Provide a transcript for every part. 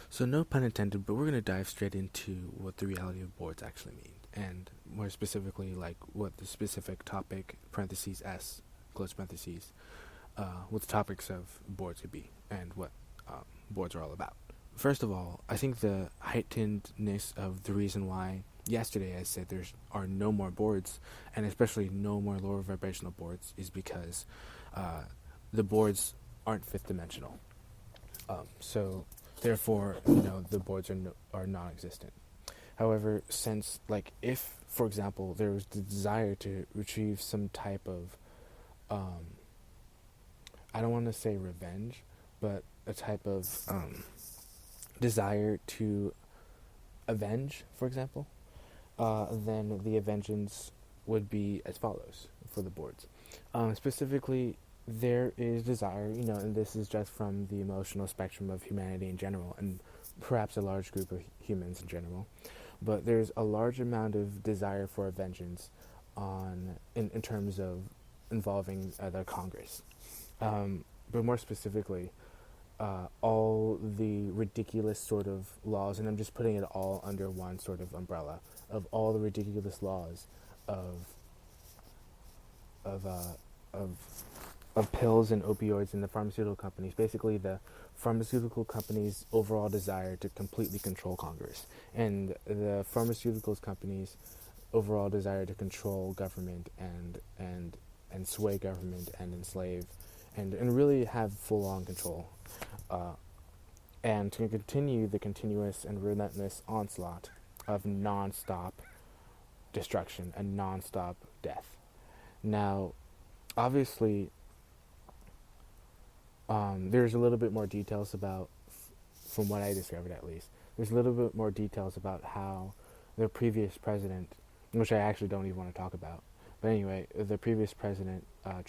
So, no pun intended, but we're going to dive straight into what the reality of boards actually mean, and more specifically, like what the specific topic, parentheses S, close parentheses, what the topics of boards could be, and what boards are all about. First of all, I think the heightenedness of the reason why yesterday I said there are no more boards, and especially no more lower vibrational boards, is because the boards aren't fifth dimensional. So therefore, the boards are non-existent. However, since if, for example, there was the desire to retrieve some type of, I don't want to say revenge, but a type of desire to avenge, for example, then the vengeance would be as follows for the boards. Specifically, there is desire, and this is just from the emotional spectrum of humanity in general, and perhaps a large group of humans in general. But there's a large amount of desire for a vengeance in terms of involving the Congress. But more specifically, all the ridiculous sort of laws, and I'm just putting it all under one sort of umbrella of all the ridiculous laws of of uh, of of pills and opioids in the pharmaceutical companies. Basically, the pharmaceutical companies' overall desire to completely control Congress, and the pharmaceuticals companies' overall desire to control government and sway government and enslave and really have full-on control, and to continue the continuous and relentless onslaught of non-stop destruction and non-stop death. Now, obviously, there's a little bit more details about, from what I discovered at least, there's a little bit more details about how the previous president, which I actually don't even want to talk about, but anyway, the previous president, the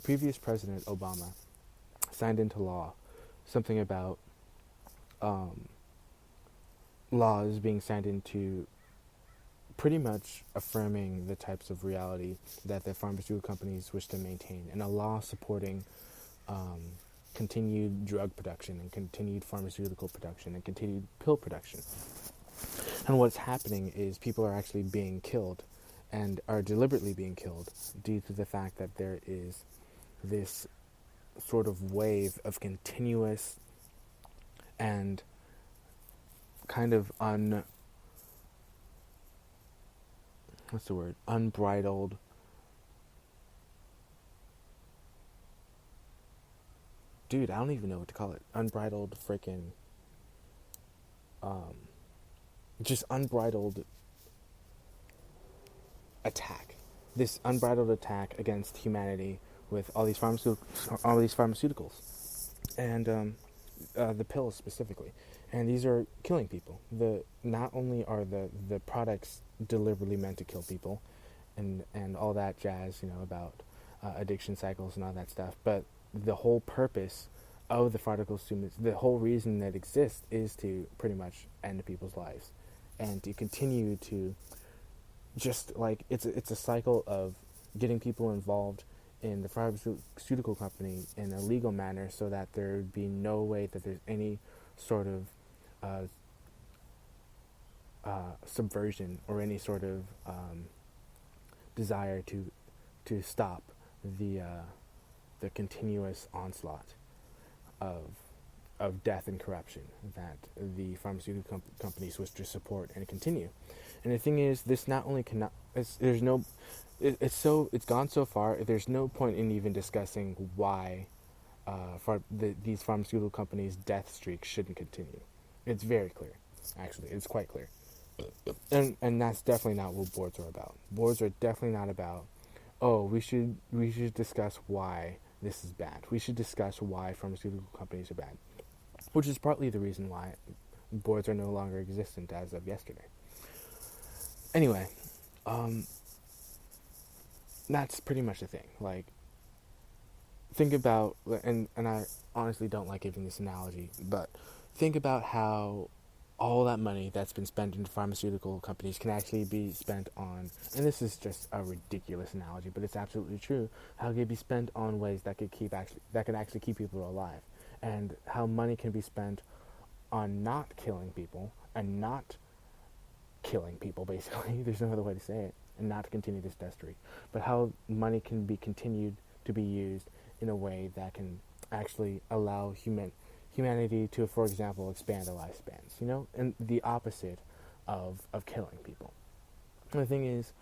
previous president, Obama, signed into law something about laws being signed into pretty much affirming the types of reality that the pharmaceutical companies wish to maintain, and a law supporting continued drug production and continued pharmaceutical production and continued pill production. And what's happening is people are actually being killed and are deliberately being killed due to the fact that there is this sort of wave of continuous and kind of unbridled I don't even know what to call it. Unbridled freaking just unbridled attack. This unbridled attack against humanity with all these pharmaceuticals, and the pills specifically, and these are killing people. Not only are the products deliberately meant to kill people, and all that jazz, about addiction cycles and all that stuff, but the whole purpose of the pharmaceuticals, the whole reason that exists, is to pretty much end people's lives, and to continue to just it's a cycle of getting people involved in the pharmaceutical company in a legal manner, so that there would be no way that there's any sort of subversion or any sort of desire to stop the continuous onslaught of death and corruption that the pharmaceutical companies wish to support and continue. And the thing is, this not only cannot, it's gone so far. There's no point in even discussing why these pharmaceutical companies' death streak shouldn't continue. It's very clear, actually. It's quite clear, and that's definitely not what boards are about. Boards are definitely not about, oh, we should discuss why this is bad. We should discuss why pharmaceutical companies are bad, which is partly the reason why boards are no longer existent as of yesterday. Anyway, that's pretty much the thing. Think about, and I honestly don't like giving this analogy, but think about how all that money that's been spent into pharmaceutical companies can actually be spent on, and this is just a ridiculous analogy, but it's absolutely true, how it could be spent on ways that could actually keep people alive, and how money can be spent on not killing people and not killing people, basically. There's no other way to say it, and not to continue this death streak. But how money can be continued to be used in a way that can actually allow humanity to, for example, expand their lifespans, and the opposite of killing people. And the thing is,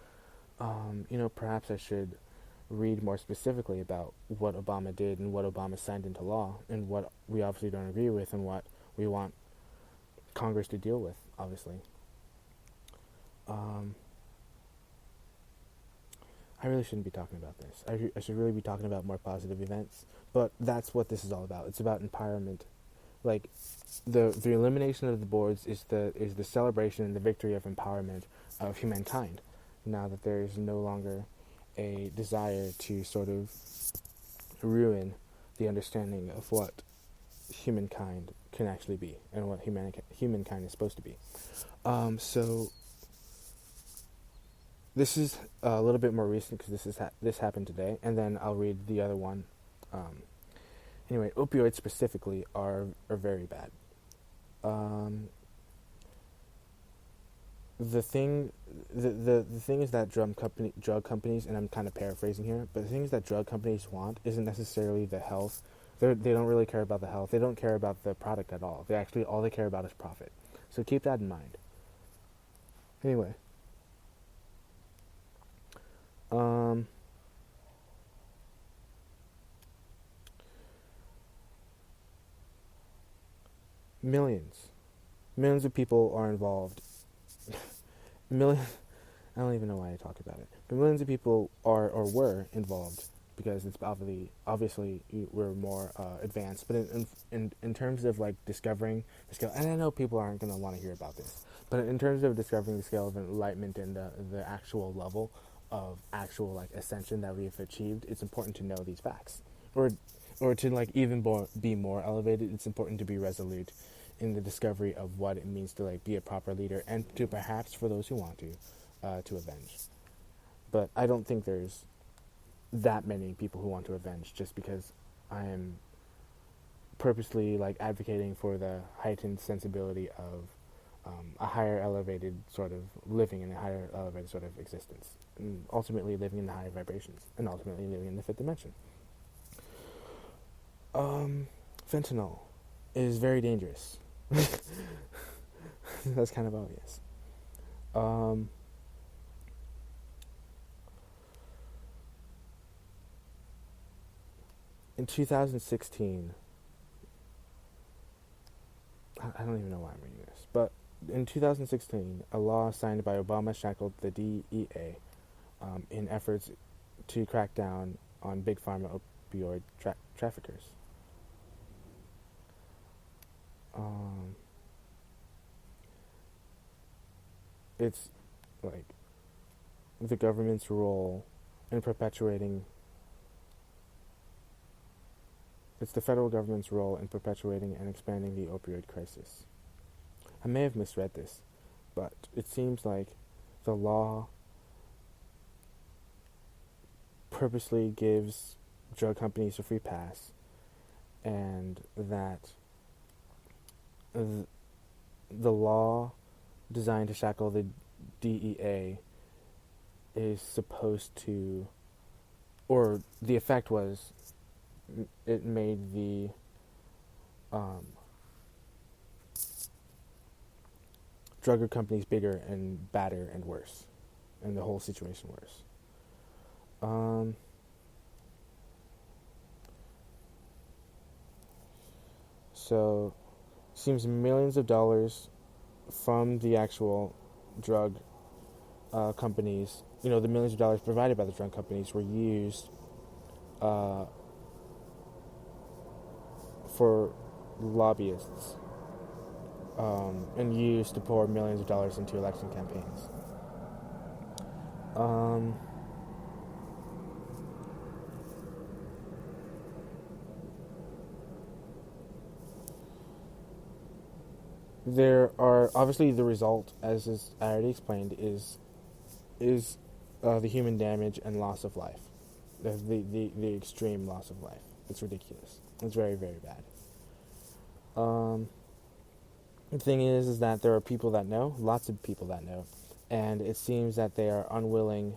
perhaps I should read more specifically about what Obama did and what Obama signed into law and what we obviously don't agree with and what we want Congress to deal with, obviously. I really shouldn't be talking about this. I should really be talking about more positive events, but that's what this is all about. It's about empowerment. Like, the elimination of the boards is the celebration and the victory of empowerment of humankind. Now that there is no longer a desire to sort of ruin the understanding of what humankind can actually be and what humankind is supposed to be. So this is a little bit more recent because this happened today, and then I'll read the other one. Anyway, opioids specifically are very bad. The thing is that drug companies, and I'm kind of paraphrasing here, but the things that drug companies want isn't necessarily the health. They don't really care about the health. They don't care about the product at all. All they care about is profit. So keep that in mind. Anyway. Millions of people are involved. Millions. I don't even know why I talk about it. But millions of people are or were involved because it's obviously we're more advanced. But in terms of like discovering the scale, and I know people aren't going to want to hear about this, but in terms of discovering the scale of enlightenment and the actual level of actual like ascension that we have achieved, it's important to know these facts, or to like even be more elevated. It's important to be resolute in the discovery of what it means to like be a proper leader, and to perhaps, for those who want to avenge. But I don't think there's that many people who want to avenge just because I am purposely like advocating for the heightened sensibility of a higher elevated sort of living in a higher elevated sort of existence, and ultimately living in the higher vibrations, and ultimately living in the fifth dimension. Fentanyl is very dangerous. That's kind of obvious. In 2016, I don't even know why I'm reading this, but in 2016, a law signed by Obama shackled the DEA in efforts to crack down on big pharma opioid traffickers. It's like the government's role in perpetuating. It's the federal government's role in perpetuating and expanding the opioid crisis. I may have misread this, but it seems like the law purposely gives drug companies a free pass, and that the law designed to shackle the DEA is supposed to, or the effect was, it made the drug companies bigger and badder and worse, and the whole situation worse. So, seems millions of dollars from the actual drug companies, the millions of dollars provided by the drug companies were used for lobbyists, and used to pour millions of dollars into election campaigns. There are obviously the result, as I already explained, is the human damage and loss of life, the extreme loss of life. It's ridiculous. It's very, very bad. The thing is that there are people that know, lots of people that know, and it seems that they are unwilling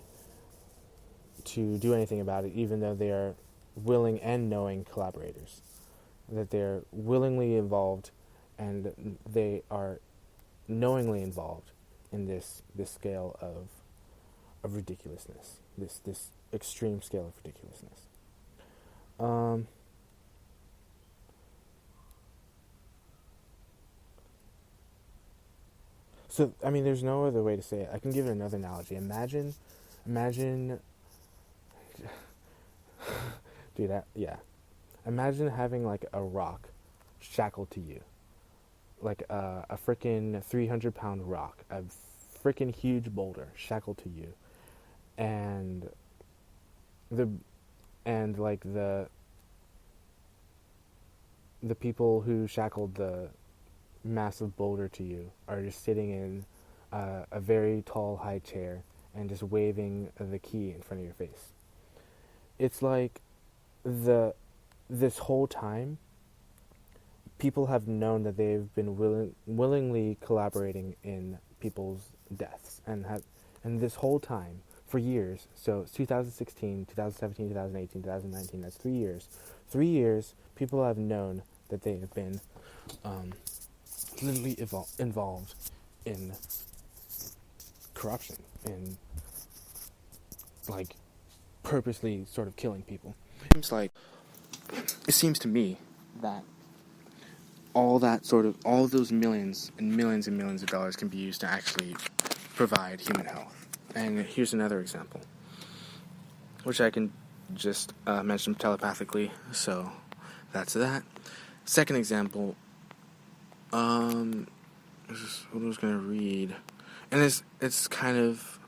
to do anything about it, even though they are willing and knowing collaborators. That they're willingly involved, and they are knowingly involved in this scale of ridiculousness, this extreme scale of ridiculousness. Um, so I mean, there's no other way to say it. I can give it another analogy. Imagine, dude. Yeah. Imagine having like a rock shackled to you, like a freaking 300-pound rock, a freaking huge boulder shackled to you, and the and like the people who shackled the massive boulder to you are just sitting in a very tall high chair and just waving the key in front of your face. It's like the this whole time people have known that they've been willingly collaborating in people's deaths, and this whole time for years. So it's 2016, 2017, 2018, 2019. That's 3 years. 3 years. People have known that they have been literally involved in corruption, in like purposely sort of killing people. It seems to me that all of those millions and millions and millions of dollars can be used to actually provide human health. And here's another example, which I can just mention telepathically, so that's that. Second example, what I was going to read, and it's kind of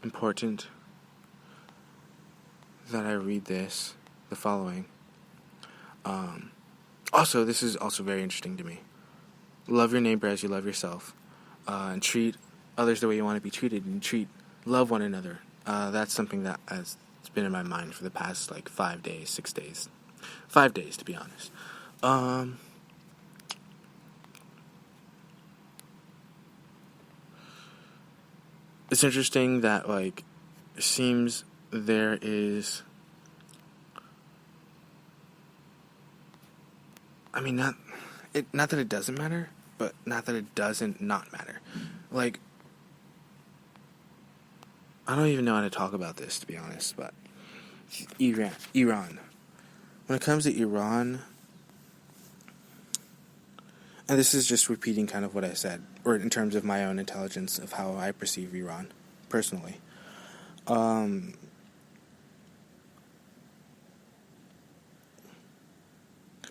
important that I read the following. Also, this is also very interesting to me. Love your neighbor as you love yourself, and treat others the way you want to be treated, and love one another. That's something that has been in my mind for the past 5 days, 6 days, 5 days to be honest. It's interesting that it seems there is. I mean, not that it doesn't matter, but not that it doesn't not matter. I don't even know how to talk about this, to be honest, but Iran. When it comes to Iran, and this is just repeating kind of what I said, or in terms of my own intelligence of how I perceive Iran, personally.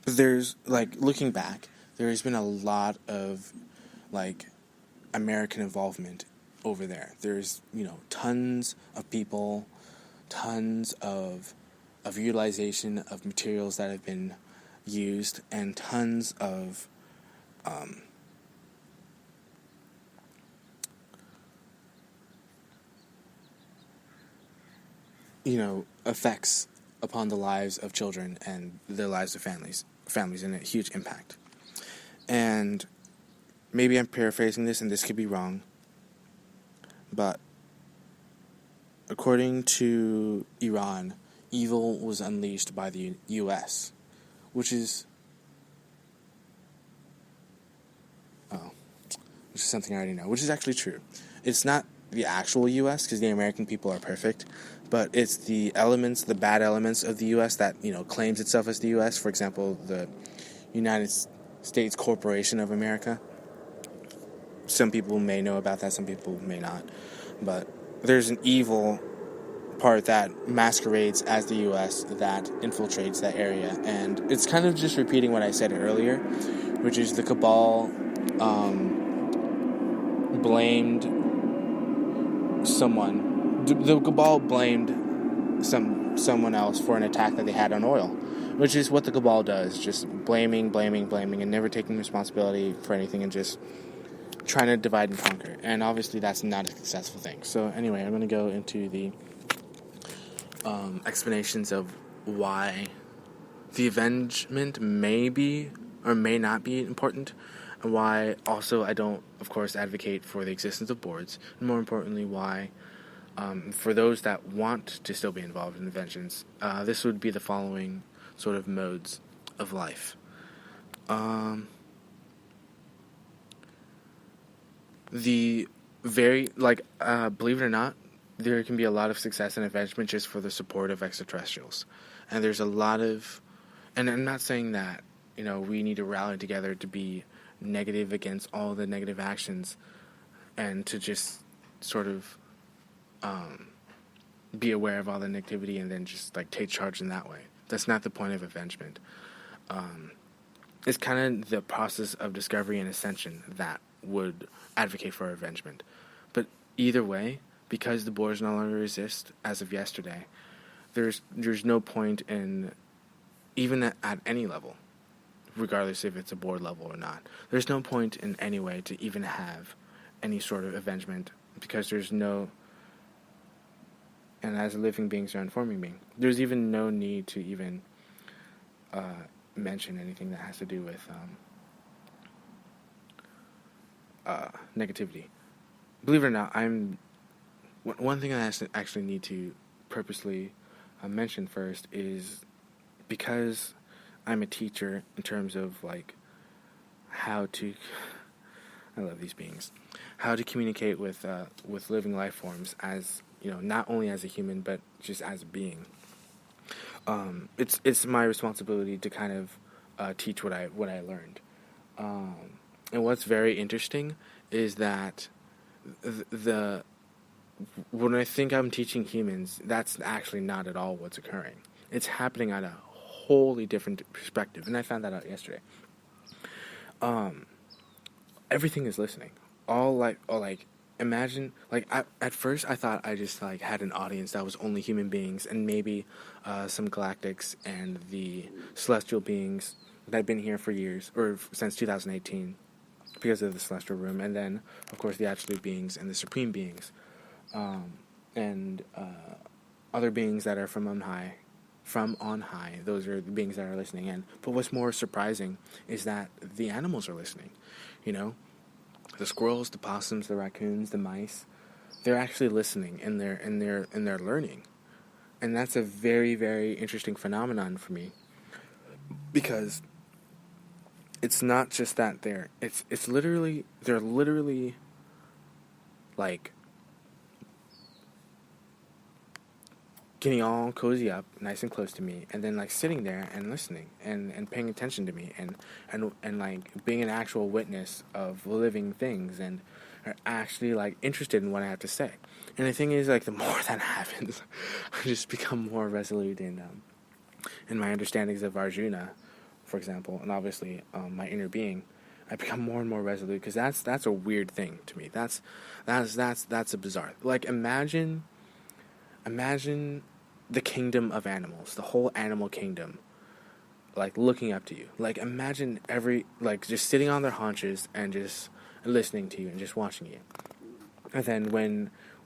There's, looking back, there has been a lot of, American involvement over there. There's, tons of people, tons of utilization of materials that have been used, and tons of, effects upon the lives of children and the lives of families, and a huge impact. And maybe I'm paraphrasing this, and this could be wrong, but according to Iran, evil was unleashed by the U.S., which is something I already know, which is actually true. It's not the actual U.S., because the American people are perfect, but it's the bad elements of the U.S. that, claims itself as the U.S., for example, the United States Corporation of America. Some people may know about that, some people may not, but there's an evil part that masquerades as the U.S. that infiltrates that area, and it's kind of just repeating what I said earlier, which is the cabal blamed someone. The cabal blamed someone else for an attack that they had on oil, which is what the cabal does, just blaming, and never taking responsibility for anything, and just trying to divide and conquer. And obviously that's not a successful thing. So anyway, I'm going to go into the explanations of why the avengement may be or may not be important, and why also I don't, of course, advocate for the existence of boards, and more importantly, why for those that want to still be involved in inventions, this would be the following sort of modes of life. The very, believe it or not, there can be a lot of success in invention just for the support of extraterrestrials. And there's a lot of, and I'm not saying that, we need to rally together to be negative against all the negative actions and to just sort of be aware of all the negativity and then just take charge in that way. That's not the point of avengement. It's kind of the process of discovery and ascension that would advocate for avengement. But either way, because the boards no longer exist as of yesterday, there's no point in, even at any level, regardless if it's a board level or not, there's no point in any way to even have any sort of avengement, because there's no, and as a living beings or informing being, there's even no need to even mention anything that has to do with negativity. Believe it or not, one thing I actually need to purposely mention first is, because I'm a teacher in terms of how to, I love these beings, how to communicate with living life forms as, not only as a human but just as a being. It's my responsibility to kind of teach what I learned. And what's very interesting is that when I think I'm teaching humans, that's actually not at all what's occurring. It's happening at a wholly different perspective, and I found that out yesterday. Everything is listening. Imagine, at first I thought I just had an audience that was only human beings and maybe some galactics and the celestial beings that had been here for years, or since 2018, because of the celestial room, and then of course the absolute beings and the supreme beings, and other beings that are from on high. Those are the beings that are listening in. But what's more surprising is that the animals are listening. The squirrels, the possums, the raccoons, the mice, they're actually listening, and they're learning. And that's a very, very interesting phenomenon for me, because it's not just that they're literally getting all cozy up, nice and close to me, and then sitting there and listening and paying attention to me and being an actual witness of living things, and are actually interested in what I have to say. And the thing is, the more that happens, I just become more resolute in my understandings of Arjuna, for example, and obviously my inner being. I become more and more resolute, because that's a weird thing to me. That's a bizarre. Imagine the kingdom of animals, the whole animal kingdom, looking up to you. Imagine just sitting on their haunches and just listening to you and just watching you. And then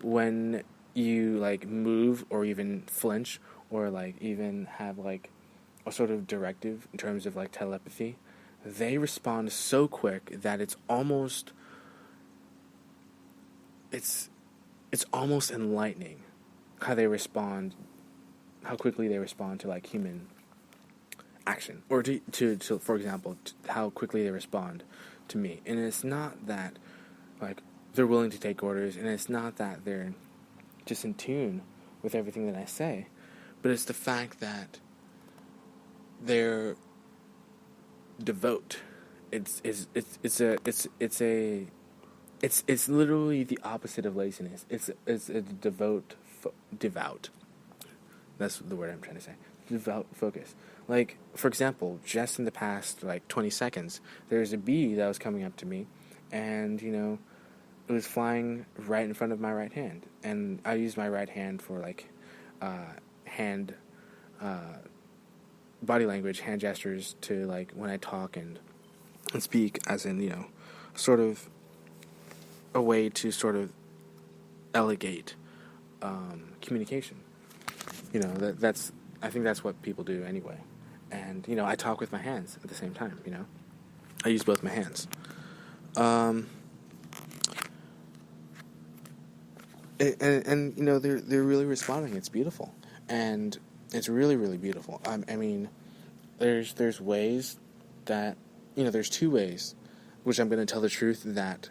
when you move or even flinch or even have a sort of directive in terms of telepathy, they respond so quick that it's almost enlightening how quickly they respond to human action, or to for example, how quickly they respond to me. And it's not that they're willing to take orders, and it's not that they're just in tune with everything that I say, but it's the fact that they're devout. It's literally the opposite of laziness. It's a devout. That's the word I'm trying to say. Devout focus. For example, just in the past 20 seconds, there's a bee that was coming up to me, and it was flying right in front of my right hand, and I use my right hand for hand body language, hand gestures to when I talk and speak, as in sort of a way to sort of elegate communication. I think that's what people do anyway. And I talk with my hands at the same time. I use both my hands. Um, and you know, they're really responding. It's beautiful, and it's really really beautiful. I mean, there's ways that, you know, there's two ways, which I'm going to tell the truth, that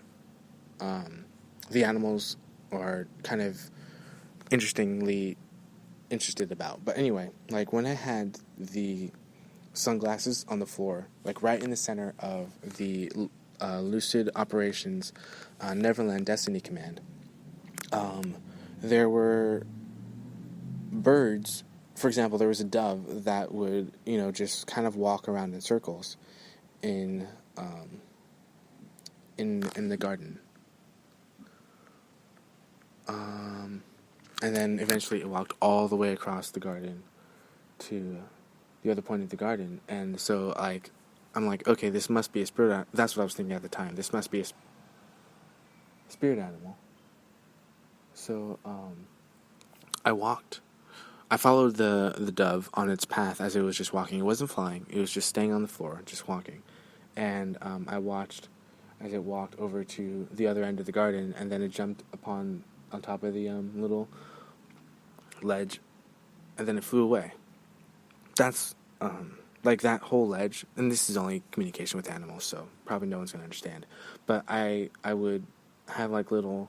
the animals are kind of interestingly interested about. But anyway, like when I had the sunglasses on the floor, like right in the center of the Lucid Operations Neverland Destiny Command, there were birds. For example, there was a dove that would, you know, just kind of walk around in circles in in the garden. And then eventually it walked all the way across the garden to the other point of the garden. And so, like, I'm like, okay, this must be a spirit. That's what I was thinking at the time. This must be a spirit animal. So, I walked. I followed the dove on its path as it was just walking. It wasn't flying. It was just staying on the floor, just walking. And I watched as it walked over to the other end of the garden, and then it jumped on top of the little ledge, and then it flew away. That's like that whole ledge, and this is only communication with animals, so probably no one's gonna understand. But I would have like little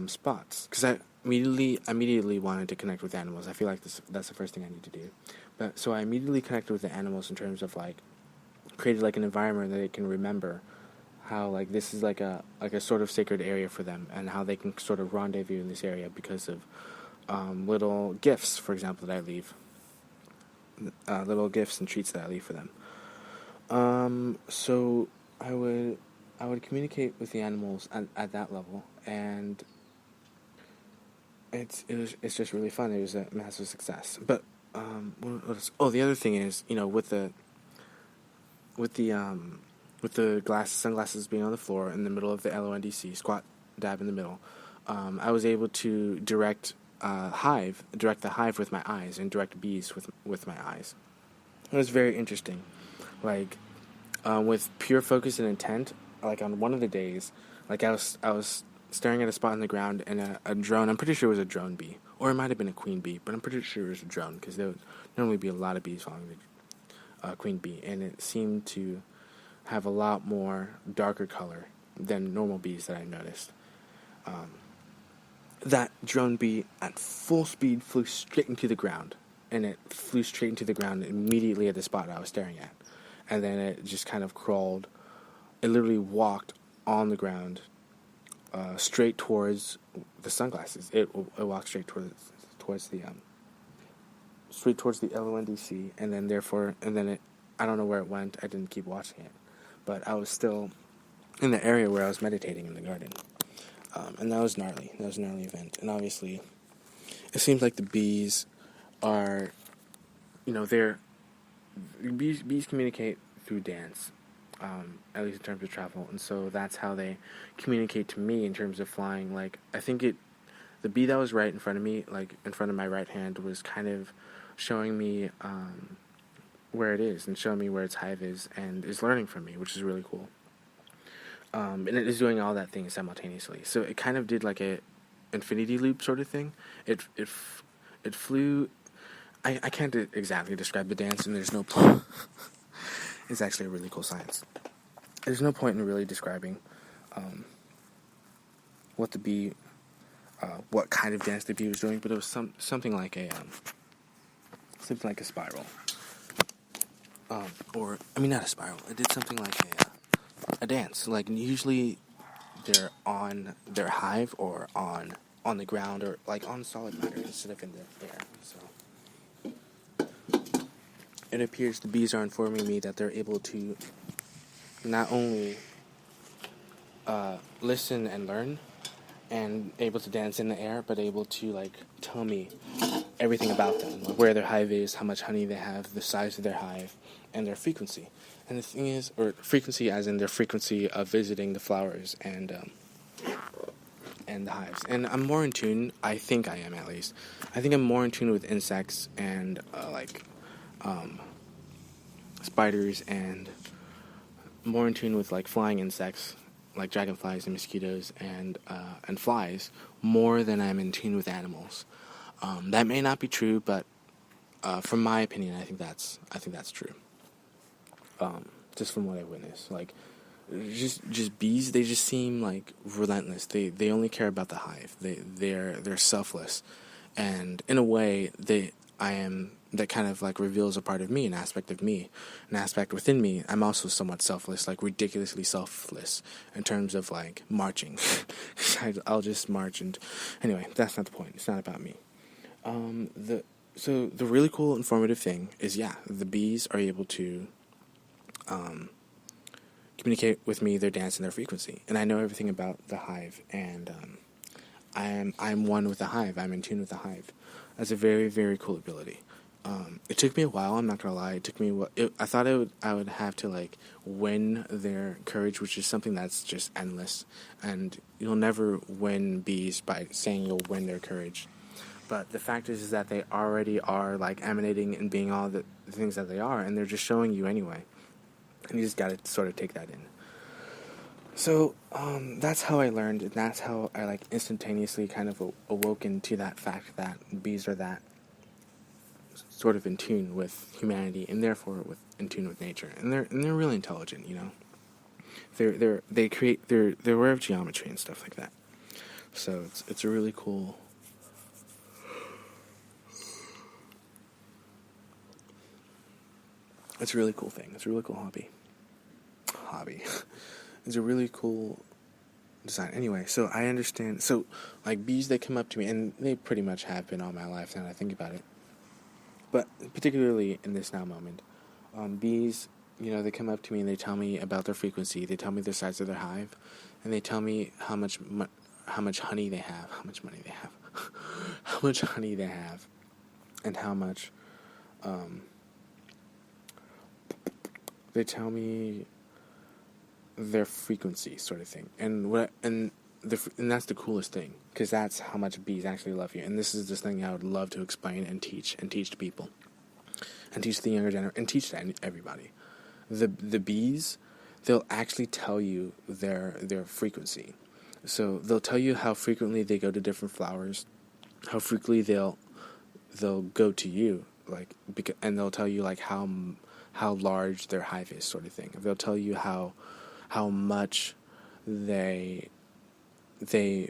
spots, because I immediately wanted to connect with animals. I feel like that's the first thing I need to do. But so I immediately connected with the animals in terms of like created like an environment that they can remember how like this is like a sort of sacred area for them, and how they can sort of rendezvous in this area because of little gifts, for example, that I leave. Little gifts and treats that I leave for them. So I would communicate with the animals at that level, and it's just really fun. It was a massive success. But the other thing is, you know, with the sunglasses being on the floor in the middle of the LONDC, squat dab in the middle, I was able to direct the hive with my eyes, and direct bees with my eyes. It was very interesting. Like, with pure focus and intent, like on one of the days, like I was staring at a spot on the ground, and a drone, I'm pretty sure it was a drone bee, or it might have been a queen bee, but I'm pretty sure it was a drone, because there would normally be a lot of bees following the queen bee, and it seemed to have a lot more darker color than normal bees that I noticed. That drone bee at full speed flew straight into the ground, and it flew straight into the ground immediately at the spot I was staring at, and then it just kind of crawled. It literally walked on the ground, straight towards the sunglasses. It walked straight towards the LONDC, and then it. I don't know where it went. I didn't keep watching it, but I was still in the area where I was meditating in the garden, and that was gnarly. That was a gnarly event, and obviously, it seems like the bees are, you know, bees communicate through dance. At least in terms of travel, and so that's how they communicate to me in terms of flying. Like, I think the bee that was right in front of me, like in front of my right hand, was kind of showing me where it is, and showing me where its hive is, and is learning from me, which is really cool. And it is doing all that thing simultaneously. So it kind of did like a infinity loop sort of thing. It flew. I can't exactly describe the dance, and there's no point. It's actually a really cool science. There's no point in really describing what the bee, what kind of dance the bee was doing, but it was something like a spiral, or I mean not a spiral. It did something like a dance. Like usually they're on their hive or on the ground, or like on solid matter instead of in the air. So it appears the bees are informing me that they're able to not only listen and learn, and able to dance in the air, but able to like tell me everything about them, like where their hive is, how much honey they have, the size of their hive, and their frequency. And the thing is, or frequency as in their frequency of visiting the flowers and the hives. And I'm more in tune. I think I am, at least. I think I'm more in tune with insects and spiders and more in tune with like flying insects, like dragonflies and mosquitoes and flies, more than I'm in tune with animals. That may not be true, but from my opinion, I think that's true. Just from what I witnessed, like just bees, they just seem like relentless. They only care about the hive. They're selfless, and in a way, that kind of like reveals a part of me, an aspect of me, an aspect within me. I'm also somewhat selfless, like ridiculously selfless in terms of like marching. I'll just march, and anyway, that's not the point. It's not about me. The really cool informative thing is, yeah, the bees are able to communicate with me their dance and their frequency, and I know everything about the hive, and I'm one with the hive. I'm in tune with the hive. That's a very, very cool ability. It took me a while. I'm not gonna lie. It took me. I thought I would have to like win their courage, which is something that's just endless, and you'll never win bees by saying you'll win their courage. But the fact is that they already are like emanating and being all the things that they are, and they're just showing you anyway. And you just gotta sort of take that in. So that's how I learned, and that's how I like instantaneously kind of awoken to that fact that bees are that sort of in tune with humanity, and therefore in tune with nature, and they're really intelligent, you know. They're aware of geometry and stuff like that. So it's a really cool. It's a really cool thing. It's a really cool hobby. It's a really cool design. Anyway, so I understand. So, like, bees, they come up to me, and they pretty much have been all my life now that I think about it. But particularly in this now moment, bees, they come up to me and they tell me about their frequency. They tell me the size of their hive, and they tell me how much honey they have, how much money they have, how much honey they have, and how much, they tell me their frequency, sort of thing, and that's the coolest thing, because that's how much bees actually love you. And this is this thing I would love to explain and teach to people, and teach the younger generation, and teach to everybody. The bees, they'll actually tell you their frequency. So they'll tell you how frequently they go to different flowers, how frequently they'll go to you, like, and they'll tell you like how large their hive is, sort of thing. They'll tell you how much they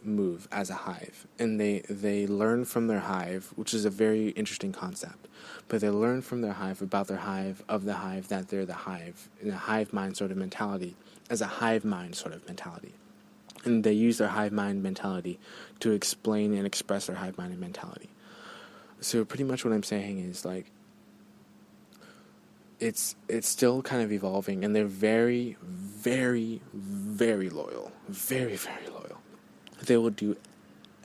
move as a hive, and they learn from their hive, which is a very interesting concept. But they learn from their hive about their hive, of the hive, that they're the hive, in a hive mind sort of mentality, as a hive mind sort of mentality. And they use their hive mind mentality to explain and express their hive mind mentality. So pretty much what I'm saying is, like, it's still kind of evolving, and they're very, very, very loyal. Very, very loyal. They will do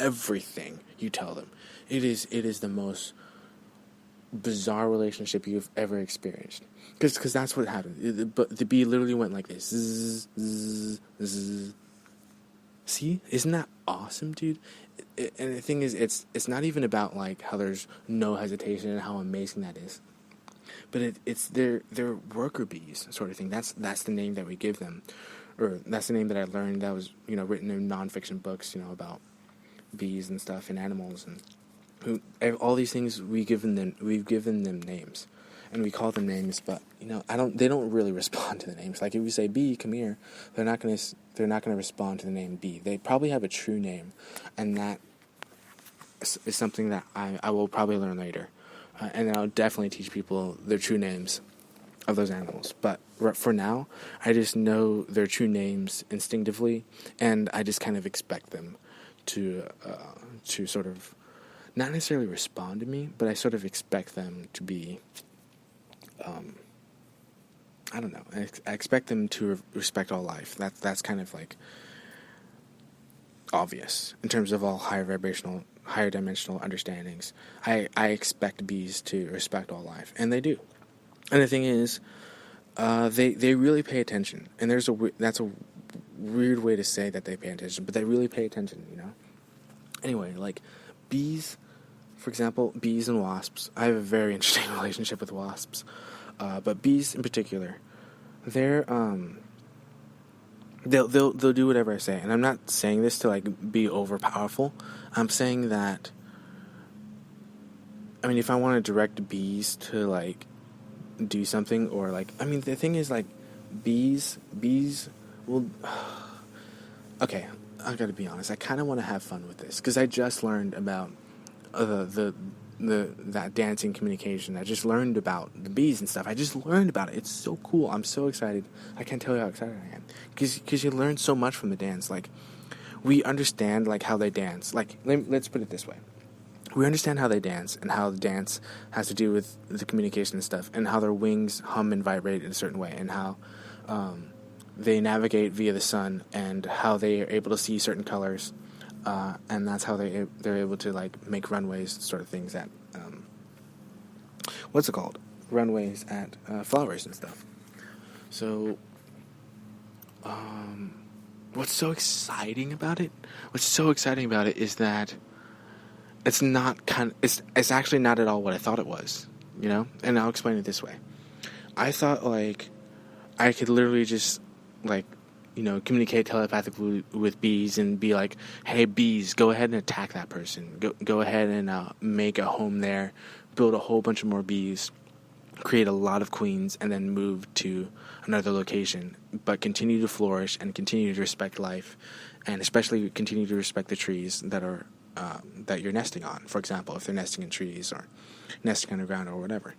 everything you tell them. It is the most bizarre relationship you've ever experienced. Because that's what happened. But the bee literally went like this. Zzz, zzz, zzz. See? Isn't that awesome, dude? And the thing is, it's not even about like how there's no hesitation and how amazing that is. But it's their worker bees sort of thing. That's the name that we give them, or that's the name that I learned that was written in nonfiction books about bees and stuff and animals and all these things. We've given them names, and we call them names. But they don't really respond to the names. Like if you say bee, come here, they're not gonna respond to the name bee. They probably have a true name, and that is something that I will probably learn later. And I'll definitely teach people their true names of those animals. But for now, I just know their true names instinctively, and I just kind of expect them to sort of not necessarily respond to me, but I sort of expect them to be, I don't know. I expect them to respect all life. That's kind of like obvious in terms of all higher dimensional understandings. I expect bees to respect all life, and they do. And the thing is, they really pay attention. And that's a weird way to say that they pay attention, but they really pay attention. Anyway, like bees, for example, bees and wasps. I have a very interesting relationship with wasps, but bees in particular, they're they'll do whatever I say, and I'm not saying this to like be over powerful. I'm saying that, I mean, if I want to direct bees to like do something, or like, I mean, the thing is like bees will. Okay, I gotta be honest. I kind of want to have fun with this because I just learned about that dancing communication. I just learned about the bees and stuff. I just learned about it. It's so cool. I'm so excited. I can't tell you how excited I am because you learn so much from the dance. Like, we understand like how they dance. Like, let's put it this way. We understand how they dance and how the dance has to do with the communication and stuff, and how their wings hum and vibrate in a certain way, and how they navigate via the sun, and how they are able to see certain colors, and that's how they're able to like make runways, sort of things at what's it called? Runways at flowers and stuff. So, what's so exciting about it? What's so exciting about it is that it's actually not at all what I thought it was, you know? And I'll explain it this way. I thought, like, I could literally just, like, you know, communicate telepathically with bees and be like, hey, bees, go ahead and attack that person. Go ahead and make a home there, build a whole bunch of more bees, create a lot of queens, and then move to another location, but continue to flourish and continue to respect life, and especially continue to respect the trees that are that you're nesting on. For example, if they're nesting in trees or nesting underground or whatever.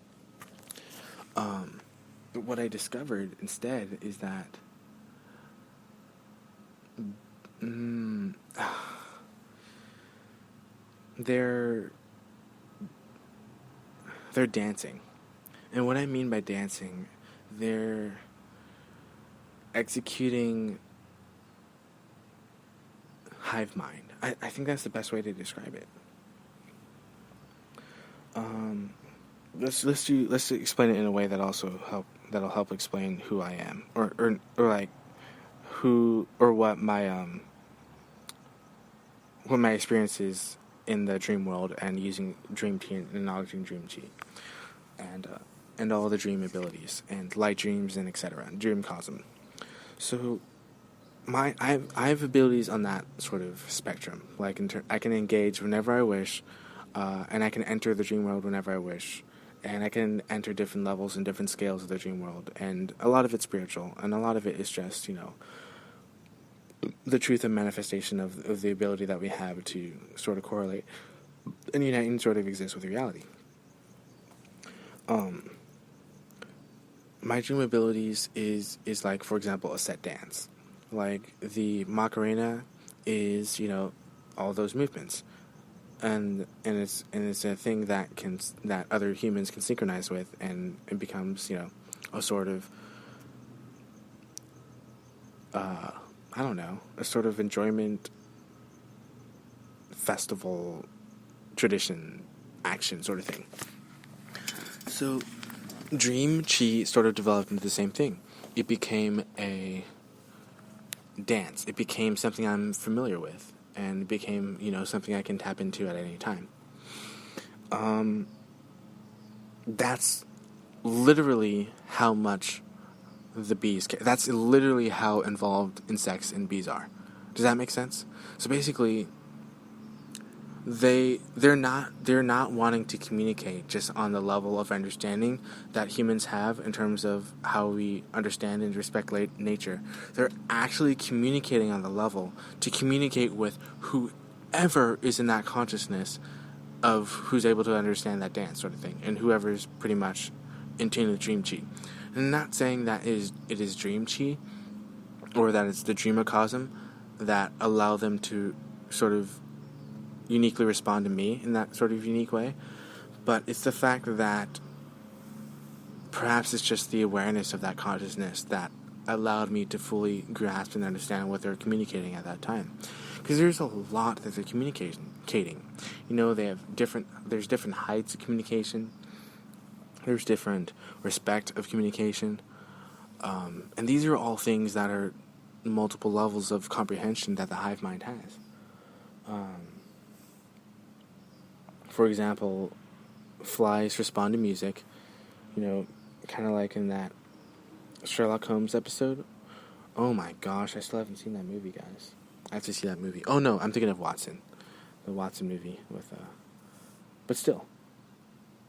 But what I discovered instead is that they're dancing. And what I mean by dancing, they're executing hive mind. I think that's the best way to describe it. Let's explain it in a way that'll help explain who I am, or like who or what my experience is in the dream world, and using dream tea and acknowledging dream tea, and all the dream abilities and light dreams and etc. Dream cosm. So I have abilities on that sort of spectrum. Like I can engage whenever I wish, and I can enter the dream world whenever I wish, and I can enter different levels and different scales of the dream world. And a lot of it's spiritual, and a lot of it is just, you know, the truth and manifestation of the ability that we have to sort of correlate and unite and sort of exist with reality. My dream abilities is like, for example, a set dance. Like the Macarena is, you know, all those movements, and it's a thing that other humans can synchronize with, and it becomes, you know, a sort of I don't know, a sort of enjoyment, festival, tradition, action sort of thing. So Dream Chi sort of developed into the same thing. It became a dance. It became something I'm familiar with, and it became, you know, something I can tap into at any time. That's literally how much the bees care. That's literally how involved insects and bees are. Does that make sense? So basically, they're not wanting to communicate just on the level of understanding that humans have in terms of how we understand and respect nature. They're actually communicating on the level to communicate with whoever is in that consciousness of who's able to understand that dance sort of thing, and whoever's pretty much in tune with dream chi. And I'm not saying that it is dream chi, or that it's the dreamocosm that allow them to sort of uniquely respond to me in that sort of unique way, but it's the fact that perhaps it's just the awareness of that consciousness that allowed me to fully grasp and understand what they're communicating at that time. Because there's a lot that they're communicating. You know, there's different heights of communication, there's different respect of communication, and these are all things that are multiple levels of comprehension that the hive mind has. For example, flies respond to music, you know, kind of like in that Sherlock Holmes episode, Oh my gosh, I still haven't seen that movie, guys. I have to see that movie. Oh no, I'm thinking of Watson. The Watson movie with, but still.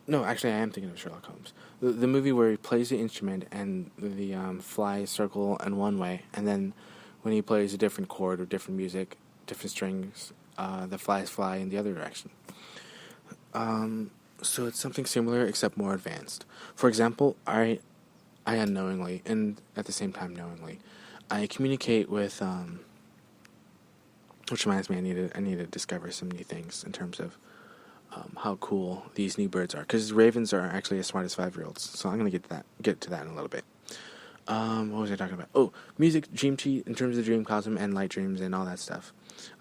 No, actually, I am thinking of Sherlock Holmes. The movie where he plays the instrument and the flies circle in one way, and then when he plays a different chord or different music, different strings, the flies fly in the other direction. So it's something similar except more advanced. For example, I unknowingly and at the same time knowingly, I communicate with which reminds me, I need to discover some new things in terms of how cool these new birds are. Because ravens are actually as smart as 5-year-olds. So I'm gonna get to that in a little bit. What was I talking about? Oh, music, dream tea, in terms of dreamcosm and light dreams and all that stuff.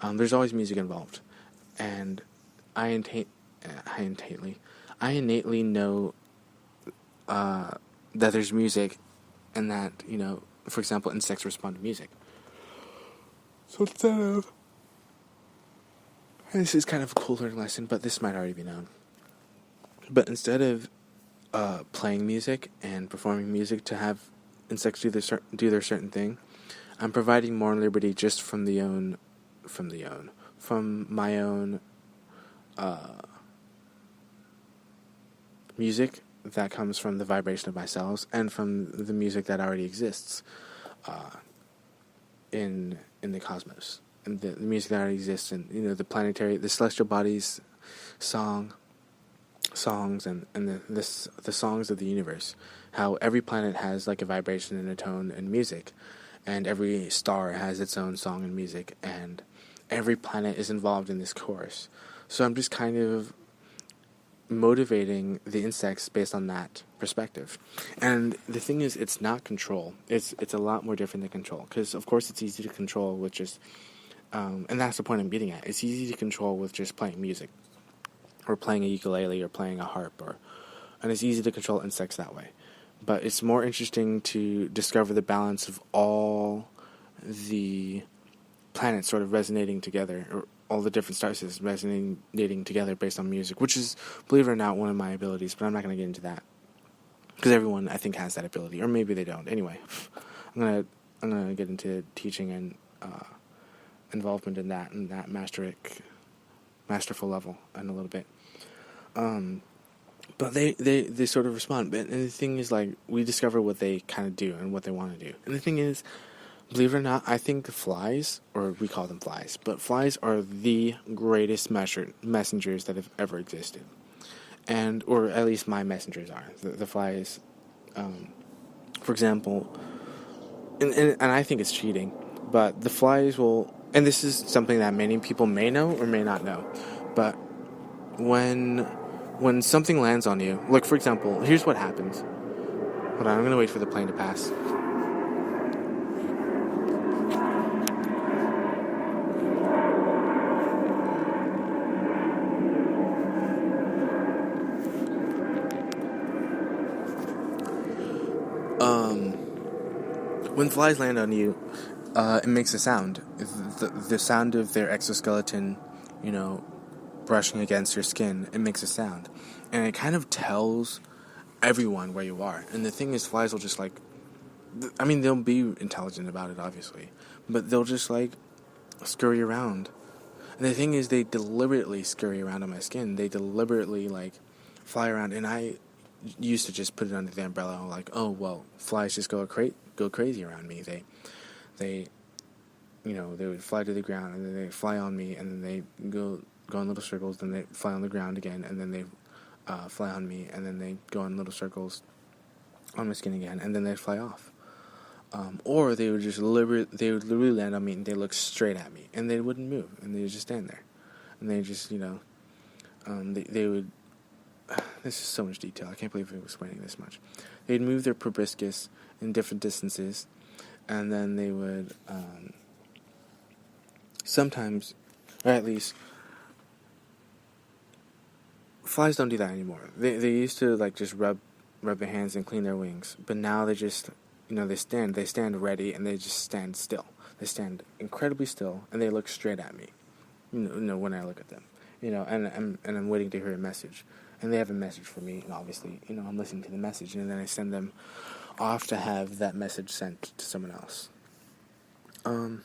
There's always music involved, and I innately know that there's music, and that for example, insects respond to music. So instead of this is kind of a cool learning lesson, but this might already be known. But instead of playing music and performing music to have insects do their certain thing, I'm providing more liberty just from my own music that comes from the vibration of my cells and from the music that already exists in the cosmos, and the music that already exists in the celestial bodies, songs and the songs of the universe. How every planet has like a vibration and a tone and music, and every star has its own song and music, and every planet is involved in this chorus. So I'm just kind of motivating the insects based on that perspective. And the thing is, it's not control. It's a lot more different than control, because of course it's easy to control with just and that's the point I'm getting at. It's easy to control with just playing music, or playing a ukulele, or playing a harp, and it's easy to control insects that way. But it's more interesting to discover the balance of all the planets sort of resonating together, or all the different star systems resonating together based on music, which is, believe it or not, one of my abilities, but I'm not going to get into that, because everyone, I think, has that ability, or maybe they don't. Anyway, I'm gonna get into teaching and involvement in that masterful level in a little bit. But they sort of respond. And the thing is, like, we discover what they kind of do and what they want to do. And the thing is, believe it or not, I think flies, or we call them flies, but flies are the greatest messengers that have ever existed. Or at least my messengers are. The flies, for example, and I think it's cheating, but the flies will, and this is something that many people may know or may not know, but when something lands on you, like, for example, here's what happens. Hold on, I'm going to wait for the plane to pass. When flies land on you, it makes a sound. The sound of their exoskeleton, brushing against your skin, it makes a sound. And it kind of tells everyone where you are. And the thing is, flies will just, like, they'll be intelligent about it, obviously, but they'll just, like, scurry around. And the thing is, they deliberately scurry around on my skin. They deliberately, like, fly around, and I used to just put it under the umbrella, like, oh, well, flies just go crazy around me. They would fly to the ground, and then they fly on me, and then they go in little circles, then they fly on the ground again, and then they fly on me, and then they go in little circles on my skin again, and then they fly off. Or they would literally land on me, and they look straight at me, and they wouldn't move, and they would just stand there, and they just they would. This is so much detail. I can't believe I'm explaining this much. They'd move their proboscis in different distances, and then they would sometimes, or at least, flies don't do that anymore. They used to, like, just rub their hands and clean their wings, but now they just they stand ready, and they just stand still. They stand incredibly still, and they look straight at me. When I look at them, and I'm waiting to hear a message. And they have a message for me, and obviously, I'm listening to the message, and then I send them off to have that message sent to someone else. Um,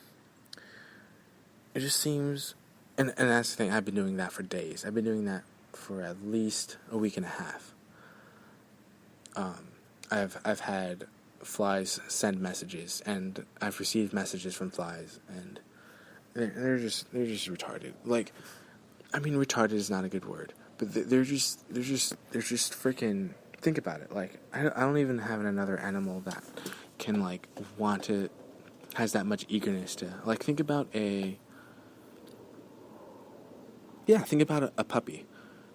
it just seems, and that's the thing. I've been doing that for days. I've been doing that for at least a week and a half. Um, I've had flies send messages, and I've received messages from flies, and they're just retarded. Like, I mean, retarded is not a good word, but they're just freaking. Think about it. Like, I don't even have another animal that can like want to has that much eagerness to like think about a yeah think about a puppy.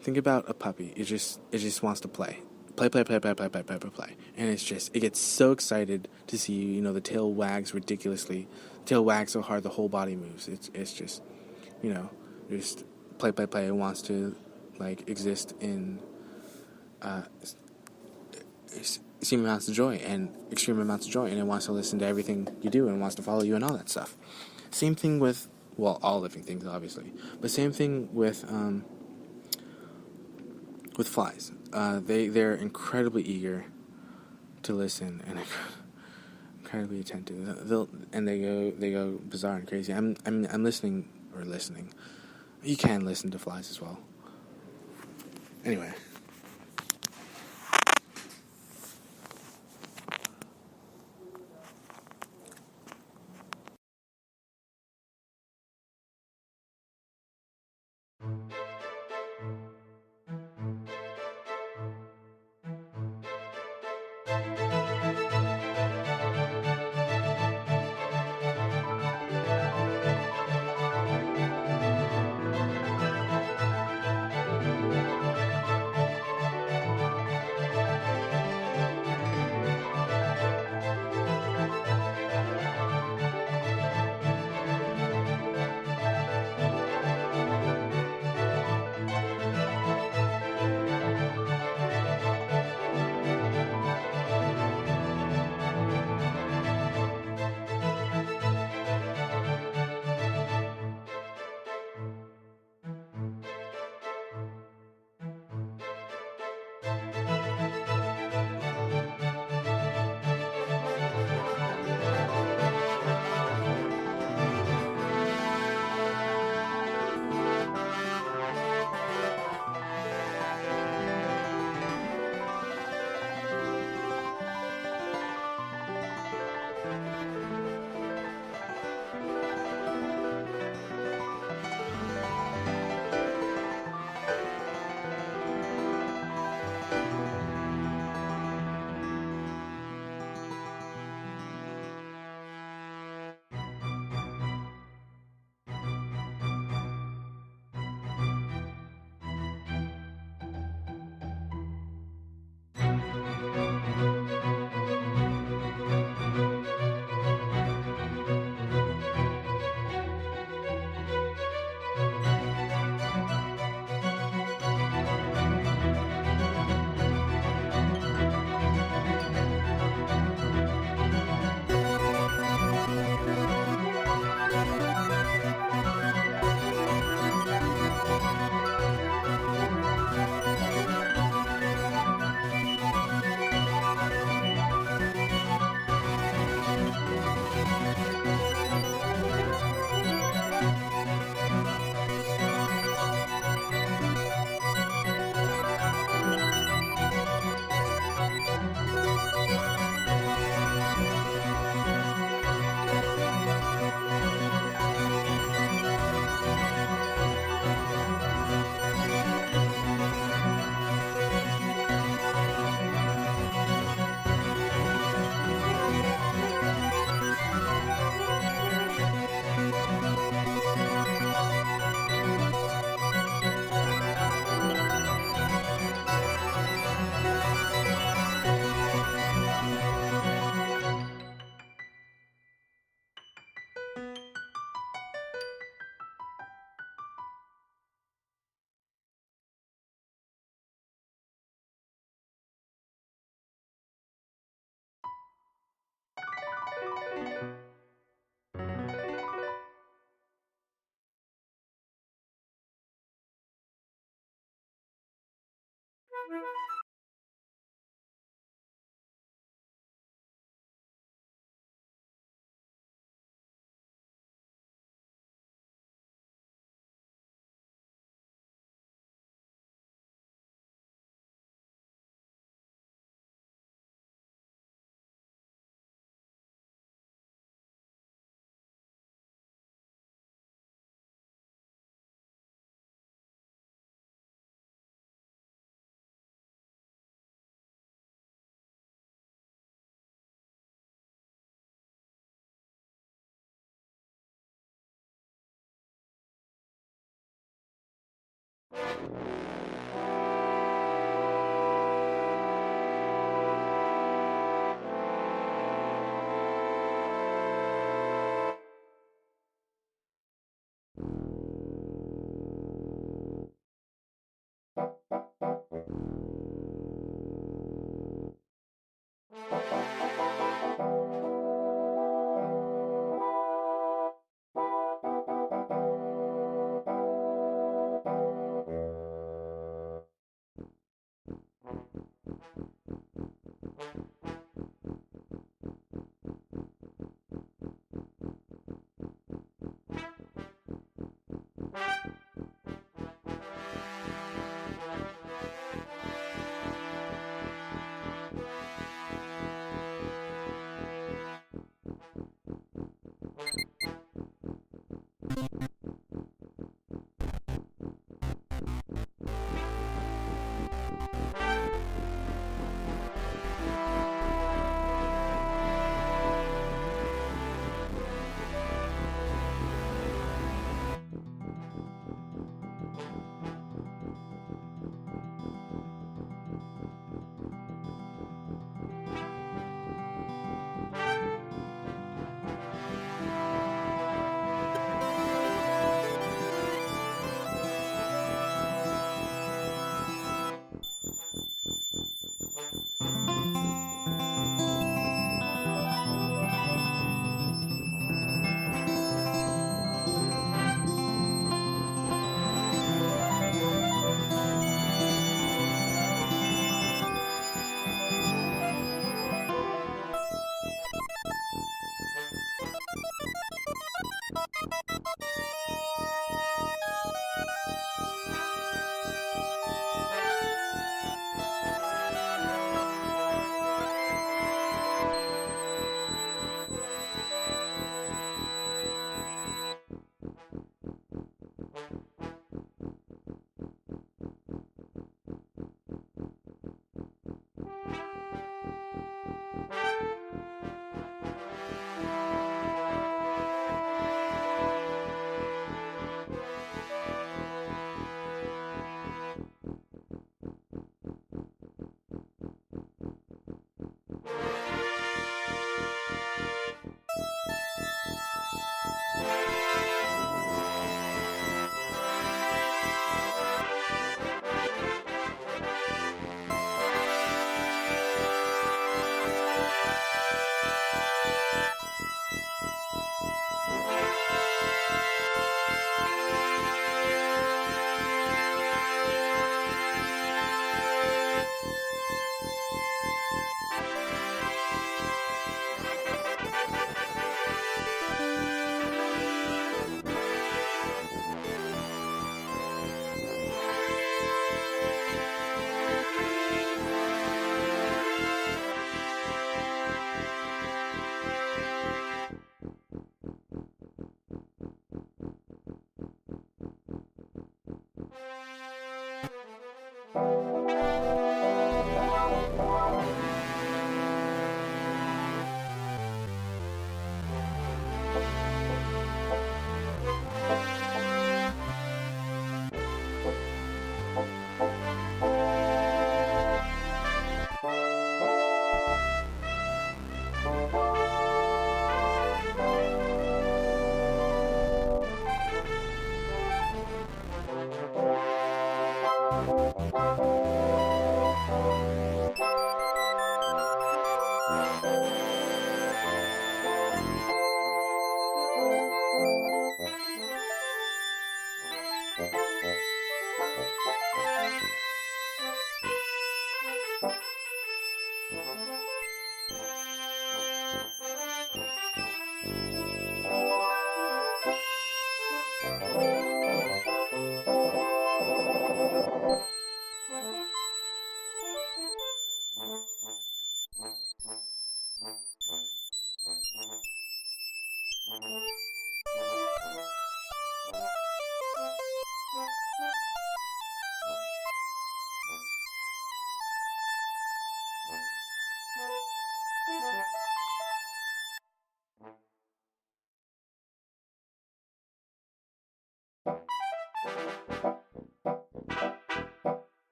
Think about a puppy. It just wants to play. Play, and it gets so excited to see you. You know, the tail wags ridiculously. The tail wags so hard the whole body moves. It's just, you know, just play. It wants to like exist in uh, extreme amounts of joy and it wants to listen to everything you do and wants to follow you and all that stuff. Same thing with well, all living things obviously, but same thing with flies. They're incredibly eager to listen and incredibly attentive. They go bizarre and crazy. I'm listening. You can listen to flies as well. Anyway.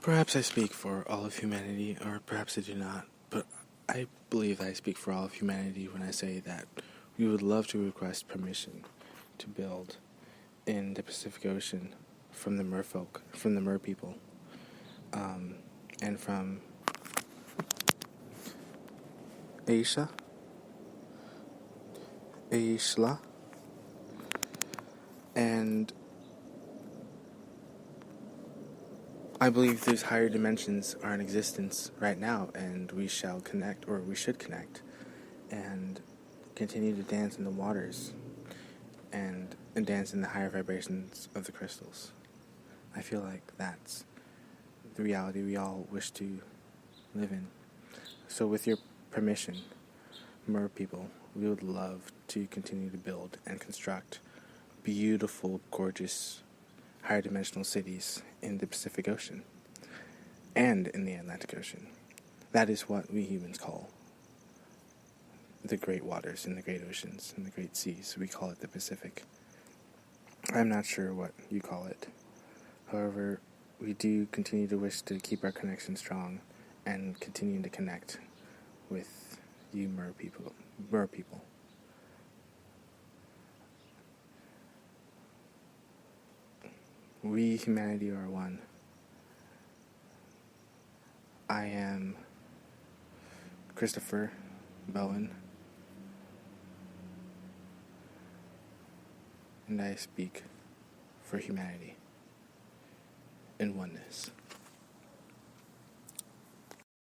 Perhaps I speak for all of humanity, or perhaps I do not, but I believe I speak for all of humanity when I say that we would love to request permission to build in the Pacific Ocean from the merfolk, from the mer people, and from Asia, Aishla, and I believe those higher dimensions are in existence right now, and we shall connect, or we should connect, and continue to dance in the waters, and dance in the higher vibrations of the crystals. I feel like that's the reality we all wish to live in. So with your permission, mer people, we would love to continue to build and construct beautiful, gorgeous, higher dimensional cities in the Pacific Ocean and in the Atlantic Ocean. That is what we humans call the great waters and the great oceans and the great seas. We call it the Pacific. I'm not sure what you call it. However, we do continue to wish to keep our connection strong and continue to connect with you mer people. We, humanity, are one. I am Christopher Bowen, and I speak for humanity in oneness.